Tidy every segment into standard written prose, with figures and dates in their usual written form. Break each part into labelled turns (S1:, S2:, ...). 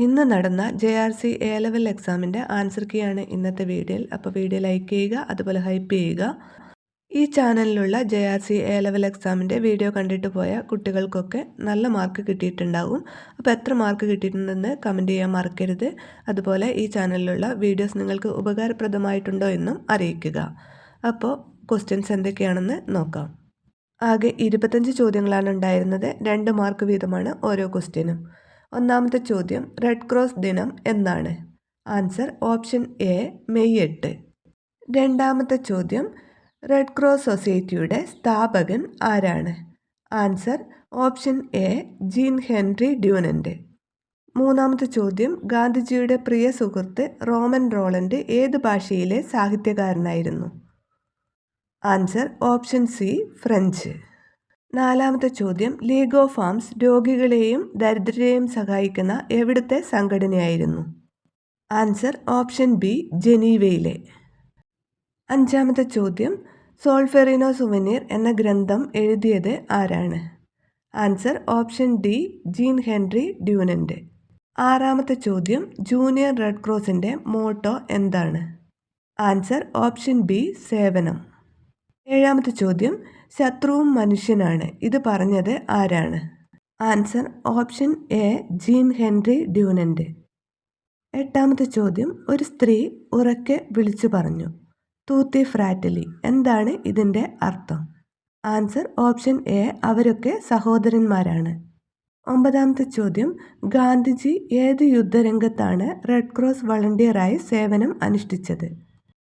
S1: ഇന്ന് നടന്ന JRC A level എക്സാമിൻ്റെ ആൻസർ കീ ആണ് ഇന്നത്തെ വീഡിയോയിൽ. അപ്പോൾ വീഡിയോ ലൈക്ക് ചെയ്യുക, അതുപോലെ ഹൈപ്പ് ചെയ്യുക. ഈ ചാനലിലുള്ള JRC എ ലെവൽ എക്സാമിൻ്റെ വീഡിയോ കണ്ടിട്ട് പോയ കുട്ടികൾക്കൊക്കെ നല്ല മാർക്ക് കിട്ടിയിട്ടുണ്ടാകും. അപ്പോൾ എത്ര മാർക്ക് കിട്ടിയിട്ടുണ്ടെന്ന് കമൻറ്റ് ചെയ്യാൻ മറക്കരുത്. അതുപോലെ ഈ ചാനലിലുള്ള വീഡിയോസ് നിങ്ങൾക്ക് ഉപകാരപ്രദമായിട്ടുണ്ടോ എന്നും അറിയിക്കുക. അപ്പോൾ ക്വസ്റ്റ്യൻസ് എന്തൊക്കെയാണെന്ന് നോക്കാം. ആകെ 25 ചോദ്യങ്ങളാണ് ഉണ്ടായിരുന്നത്. 2 മാർക്ക് വീതമാണ് ഓരോ ക്വസ്റ്റ്യനും. ഒന്നാമത്തെ ചോദ്യം, റെഡ് ക്രോസ് ദിനം എന്നാണ്? Answer option A May 8. രണ്ടാമത്തെ ചോദ്യം, റെഡ് ക്രോസ് സൊസൈറ്റിയുടെ സ്ഥാപകൻ ആരാണ്? Answer option A Jean Henry Dunant. മൂന്നാമത്തെ ചോദ്യം, ഗാന്ധിജിയുടെ പ്രിയ സുഹൃത്ത് റോമൻ റോളണ്ട് ഏത് ഭാഷയിലെ സാഹിത്യകാരനായിരുന്നു? Answer option C French. നാലാമത്തെ ചോദ്യം, ലീഗ് ഓഫ് ആംസ് രോഗികളെയും ദരിദ്രരെയും സഹായിക്കുന്ന എവിടുത്തെ സംഘടനയായിരുന്നു? ആൻസർ ഓപ്ഷൻ ബി ജനീവയിലെ. അഞ്ചാമത്തെ ചോദ്യം, സോൾഫെറിനോ സുവനീർ എന്ന ഗ്രന്ഥം എഴുതിയത് ആരാണ്? Answer option D Jean Henry Dunant. ആറാമത്തെ ചോദ്യം, ജൂനിയർ റെഡ് ക്രോസിൻ്റെ മോട്ടോ എന്താണ്? ആൻസർ ഓപ്ഷൻ ബി സേവനം. ഏഴാമത്തെ ചോദ്യം, ശത്രുവും മനുഷ്യനാണ് ഇത് പറഞ്ഞത് ആരാണ്? Answer option A Jean Henry Dunant. എട്ടാമത്തെ ചോദ്യം, ഒരു സ്ത്രീ ഉറക്കെ വിളിച്ചു പറഞ്ഞു തൂത്തി ഫ്രാറ്റലി എന്താണ് ഇതിൻ്റെ അർത്ഥം? ആൻസർ ഓപ്ഷൻ എ അവരൊക്കെ സഹോദരന്മാരാണ്. ഒമ്പതാമത്തെ ചോദ്യം, ഗാന്ധിജി ഏത് യുദ്ധരംഗത്താണ് റെഡ് ക്രോസ് വളണ്ടിയറായി സേവനം അനുഷ്ഠിച്ചത്?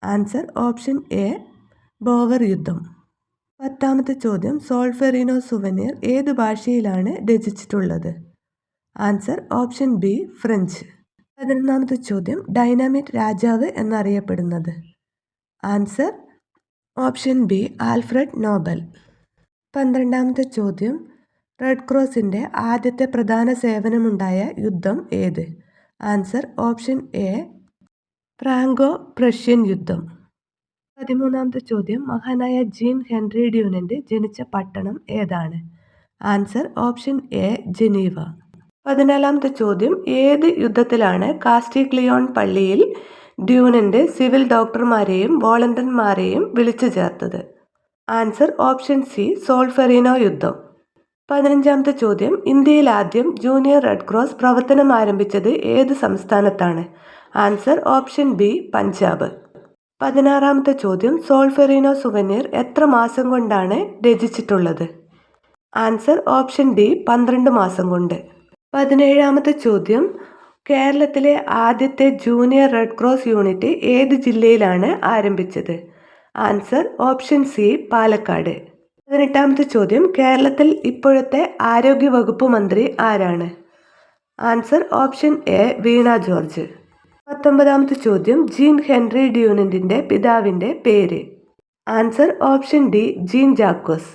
S1: ആൻസർ ഓപ്ഷൻ എ ബോവർ യുദ്ധം. പത്താമത്തെ ചോദ്യം, സോൾഫെറിനോ സുവനീർ ഏത് ഭാഷയിലാണ് രചിച്ചിട്ടുള്ളത്? Answer option B French. 11ാമത്തെ ചോദ്യം, ഡൈനാമിറ്റ് രാജാവ് എന്നറിയപ്പെടുന്നത്? Answer option B Alfred Nobel. 12ാമത്തെ ചോദ്യം, റെഡ് ക്രോസിൻ്റെ ആദ്യത്തെ പ്രധാന സേവനമുണ്ടായ യുദ്ധം ഏത്? Answer option A Franco Prussian യുദ്ധം. 13ാമത്തെ ചോദ്യം, മഹാനായ ജീൻ ഹെൻറി ഡ്യൂനന്റ് ജനിച്ച പട്ടണം ഏതാണ്? Answer option A Geneva. 14ാമത്തെ ചോദ്യം, ഏത് യുദ്ധത്തിലാണ് കാസ്റ്റിഗ്ലിയോൺ പള്ളിയിൽ ഡ്യൂനന്റ് സിവിൽ ഡോക്ടർമാരെയും വോളണ്ടിയർമാരെയും വിളിച്ചു ചേർത്തത്? ആൻസർ ഓപ്ഷൻ സി സോൾഫെറിനോ യുദ്ധം. 15ാമത്തെ ചോദ്യം, ഇന്ത്യയിൽ ആദ്യം ജൂനിയർ റെഡ് ക്രോസ് പ്രവർത്തനം ആരംഭിച്ചത് ഏത് സംസ്ഥാനത്താണ്? Answer option B Punjab. 16ാമത്തെ ചോദ്യം, സോൾഫെറിനോ സുവനീർ എത്ര മാസം കൊണ്ടാണ് രചിച്ചിട്ടുള്ളത്? ആൻസർ ഓപ്ഷൻ ഡി 12 മാസം കൊണ്ട്. 17ാമത്തെ ചോദ്യം, കേരളത്തിലെ ആദ്യത്തെ ജൂനിയർ റെഡ് ക്രോസ് യൂണിറ്റ് ഏത് ജില്ലയിലാണ് ആരംഭിച്ചത്? Answer option C Palakkad. 18ാമത്തെ ചോദ്യം, കേരളത്തിൽ ഇപ്പോഴത്തെ ആരോഗ്യവകുപ്പ് മന്ത്രി ആരാണ്? Answer option A Veena George. 19ാമത്തെ ചോദ്യം, ജീൻ ഹെൻറി ഡ്യൂനന്റിൻ്റെ പിതാവിൻ്റെ പേര്? Answer option D Jean Jacques.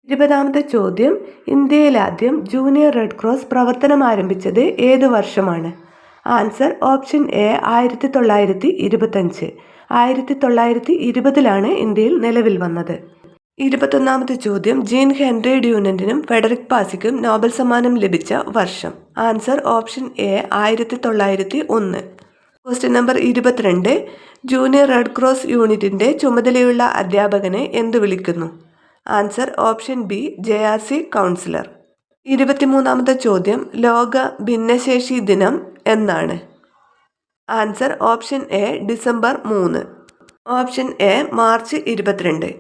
S1: 20ാമത്തെ ചോദ്യം, ഇന്ത്യയിലാദ്യം ജൂനിയർ റെഡ് ക്രോസ് പ്രവർത്തനം ആരംഭിച്ചത് ഏത് വർഷമാണ്? Answer option A 1925. 1920 ഇന്ത്യയിൽ നിലവിൽ വന്നത്. 21ാമത്തെ ചോദ്യം, ജീൻ ഹെൻറി ഡ്യൂനന്റിനും ഫെഡറിക് പാസിക്കും നോബൽ സമ്മാനം ലഭിച്ച വർഷം? Answer option A 1901. Question number 22, junior red cross യൂണിറ്റിൻ്റെ ചുമതലയുള്ള അധ്യാപകനെ എന്തു വിളിക്കുന്നു? Answer option B JRC counsellor. 23ാമത്തെ ചോദ്യം, ലോക ഭിന്നശേഷി ദിനം എന്നാണ്? Answer option A December 3. Option A March 22.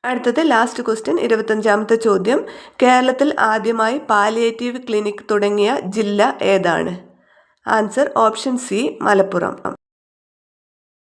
S1: അടുത്തത് ലാസ്റ്റ് ക്വസ്റ്റ്യൻ, 25ാമത്തെ ചോദ്യം, കേരളത്തിൽ ആദ്യമായി പാലിയേറ്റീവ് ക്ലിനിക് തുടങ്ങിയ ജില്ല ഏതാണ്? Answer option C Malappuram.